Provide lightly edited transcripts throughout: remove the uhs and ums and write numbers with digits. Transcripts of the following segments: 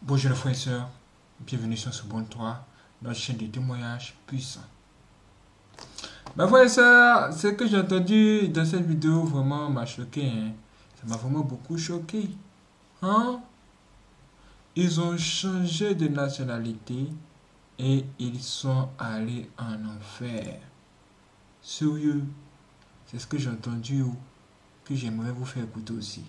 Bonjour les frères et sœurs, bienvenue sur ce bon toit, notre chaîne de témoignages puissants. Mes frères et sœurs, ce que j'ai entendu dans cette vidéo vraiment m'a choqué. Ça m'a vraiment beaucoup choqué. Ils ont changé de nationalité et ils sont allés en enfer. Sérieux, c'est ce que j'ai entendu ou que j'aimerais vous faire écouter aussi.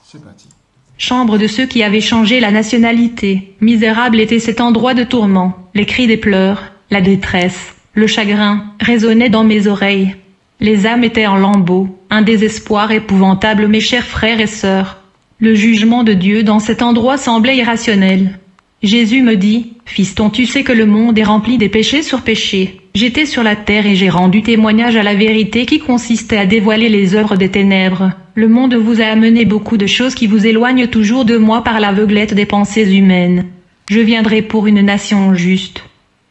C'est parti. Chambre de ceux qui avaient changé la nationalité. Misérable était cet endroit de tourment. Les cris des pleurs, la détresse, le chagrin résonnaient dans mes oreilles. Les âmes étaient en lambeaux, un désespoir épouvantable, mes chers frères et sœurs. Le jugement de Dieu dans cet endroit semblait irrationnel. Jésus me dit, « Fiston, tu sais que le monde est rempli des péchés sur péchés. J'étais sur la terre et j'ai rendu témoignage à la vérité qui consistait à dévoiler les œuvres des ténèbres. Le monde vous a amené beaucoup de choses qui vous éloignent toujours de moi par l'aveuglette des pensées humaines. Je viendrai pour une nation juste.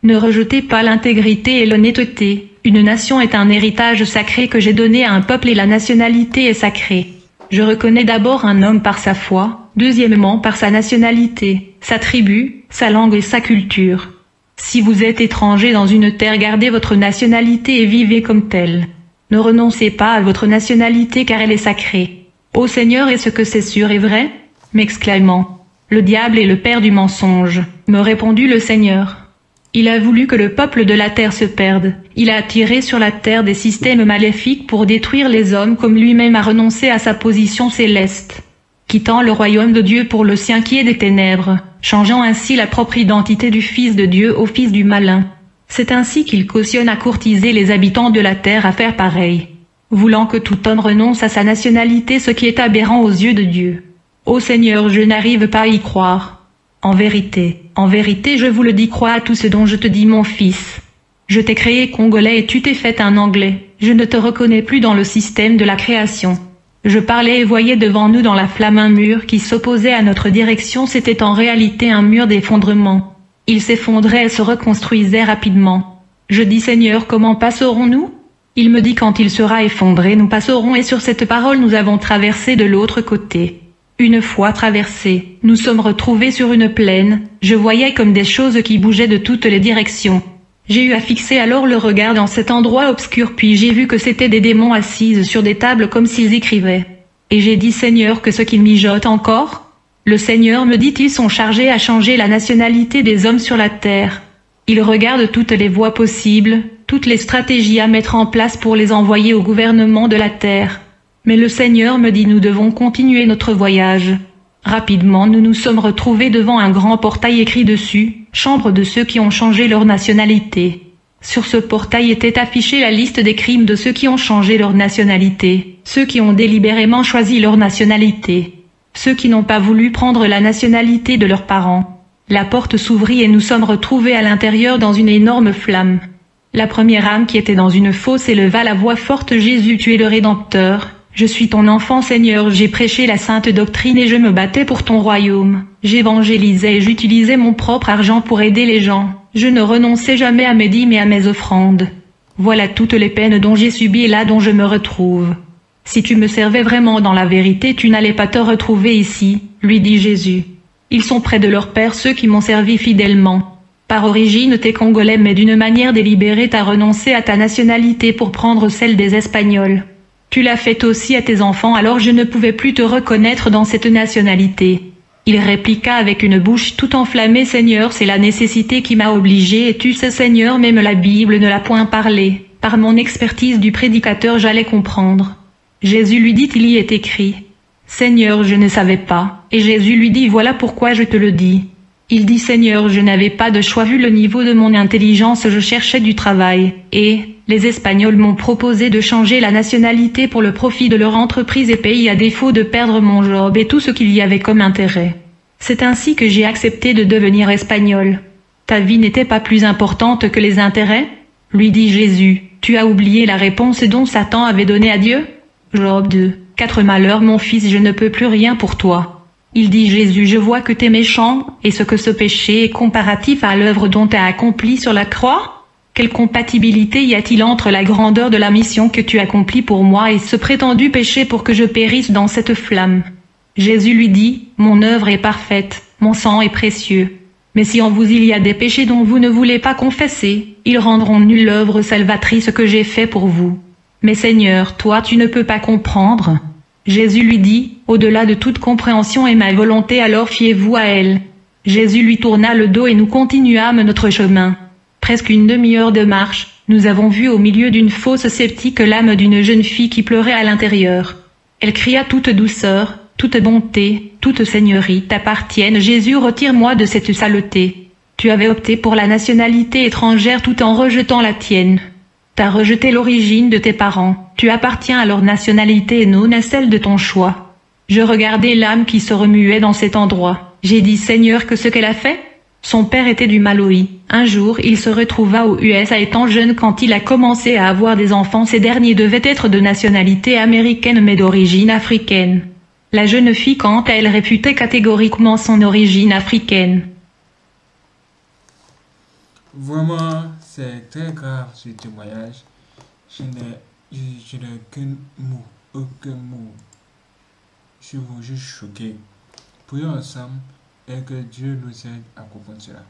Ne rejetez pas l'intégrité et l'honnêteté. Une nation est un héritage sacré que j'ai donné à un peuple et la nationalité est sacrée. Je reconnais d'abord un homme par sa foi, deuxièmement par sa nationalité, sa tribu, sa langue et sa culture. Si vous êtes étranger dans une terre, gardez votre nationalité et vivez comme tel. Ne renoncez pas à votre nationalité car elle est sacrée. Ô Seigneur, est-ce que c'est sûr et vrai? M'exclamant. Le diable est le père du mensonge, me répondit le Seigneur. Il a voulu que le peuple de la terre se perde. Il a attiré sur la terre des systèmes maléfiques pour détruire les hommes comme lui-même a renoncé à sa position céleste, quittant le royaume de Dieu pour le sien qui est des ténèbres, changeant ainsi la propre identité du Fils de Dieu au fils du malin. C'est ainsi qu'il cautionne à courtiser les habitants de la terre à faire pareil, voulant que tout homme renonce à sa nationalité, ce qui est aberrant aux yeux de Dieu. Ô Seigneur, je n'arrive pas à y croire. En vérité, je vous le dis, crois à tout ce dont je te dis, mon fils. Je t'ai créé congolais et tu t'es fait un anglais. Je ne te reconnais plus dans le système de la création. Je parlais et voyais devant nous dans la flamme un mur qui s'opposait à notre direction. C'était en réalité un mur d'effondrement. Il s'effondrait et se reconstruisait rapidement. Je dis, Seigneur, comment passerons-nous? Il me dit, quand il sera effondré, nous passerons, et sur cette parole nous avons traversé de l'autre côté. Une fois traversés, nous sommes retrouvés sur une plaine. Je voyais comme des choses qui bougeaient de toutes les directions. J'ai eu à fixer alors le regard dans cet endroit obscur, puis j'ai vu que c'étaient des démons assises sur des tables comme s'ils écrivaient. Et j'ai dit, Seigneur, que ce qu'ils mijotent encore? Le Seigneur me dit, ils sont chargés à changer la nationalité des hommes sur la terre. Ils regardent toutes les voies possibles, toutes les stratégies à mettre en place pour les envoyer au gouvernement de la terre. Mais le Seigneur me dit, nous devons continuer notre voyage. Rapidement, nous nous sommes retrouvés devant un grand portail écrit dessus, « Chambre de ceux qui ont changé leur nationalité ». Sur ce portail était affichée la liste des crimes de ceux qui ont changé leur nationalité, ceux qui ont délibérément choisi leur nationalité, ceux qui n'ont pas voulu prendre la nationalité de leurs parents. La porte s'ouvrit et nous sommes retrouvés à l'intérieur dans une énorme flamme. La première âme qui était dans une fosse éleva la voix forte, « Jésus, tu es le Rédempteur. Je suis ton enfant, Seigneur, j'ai prêché la sainte doctrine et je me battais pour ton royaume. J'évangélisais et j'utilisais mon propre argent pour aider les gens. Je ne renonçais jamais à mes dîmes et à mes offrandes. Voilà toutes les peines dont j'ai subi et là dont je me retrouve. Si tu me servais vraiment dans la vérité, tu n'allais pas te retrouver ici, lui dit Jésus. Ils sont près de leur père ceux qui m'ont servi fidèlement. Par origine t'es congolais, mais d'une manière délibérée t'as renoncé à ta nationalité pour prendre celle des Espagnols. Tu l'as fait aussi à tes enfants, alors je ne pouvais plus te reconnaître dans cette nationalité. Il répliqua avec une bouche tout enflammée, Seigneur, c'est la nécessité qui m'a obligé, et tu sais, Seigneur, même la Bible ne l'a point parlé. Par mon expertise du prédicateur, j'allais comprendre. Jésus lui dit, il y est écrit. Seigneur, je ne savais pas. Et Jésus lui dit, voilà pourquoi je te le dis. Il dit, Seigneur, je n'avais pas de choix vu le niveau de mon intelligence, je cherchais du travail, et les Espagnols m'ont proposé de changer la nationalité pour le profit de leur entreprise et pays à défaut de perdre mon job et tout ce qu'il y avait comme intérêt. C'est ainsi que j'ai accepté de devenir espagnol. Ta vie n'était pas plus importante que les intérêts? Lui dit Jésus, tu as oublié la réponse dont Satan avait donné à Dieu? Job 2, 4 malheurs, mon fils, je ne peux plus rien pour toi. Il dit Jésus, je vois que t'es méchant, et ce que ce péché est comparatif à l'œuvre dont t'as accompli sur la croix? Quelle compatibilité y a-t-il entre la grandeur de la mission que tu accomplis pour moi et ce prétendu péché pour que je périsse dans cette flamme? Jésus lui dit, mon œuvre est parfaite, mon sang est précieux. Mais si en vous il y a des péchés dont vous ne voulez pas confesser, ils rendront nulle l'œuvre salvatrice que j'ai fait pour vous. Mais Seigneur, toi tu ne peux pas comprendre. Jésus lui dit, au-delà de toute compréhension est ma volonté, alors fiez-vous à elle. Jésus lui tourna le dos et nous continuâmes notre chemin. Presque une demi-heure de marche, nous avons vu au milieu d'une fosse sceptique l'âme d'une jeune fille qui pleurait à l'intérieur. Elle cria toute douceur, toute bonté, toute seigneurie t'appartiennent. Jésus, retire-moi de cette saleté. Tu avais opté pour la nationalité étrangère tout en rejetant la tienne. T'as rejeté l'origine de tes parents, tu appartiens à leur nationalité et non à celle de ton choix. Je regardais l'âme qui se remuait dans cet endroit. J'ai dit Seigneur, que ce qu'elle a fait? Son père était du Malawi. Un jour il se retrouva aux USA étant jeune. Quand il a commencé à avoir des enfants, ces derniers devaient être de nationalité américaine mais d'origine africaine. La jeune fille, quant à elle, réfutait catégoriquement son origine africaine. Vraiment, c'est très grave ce témoignage. Je n'ai aucun mot. Je suis juste choqué. Prions ensemble et que Dieu nous aide à comprendre cela.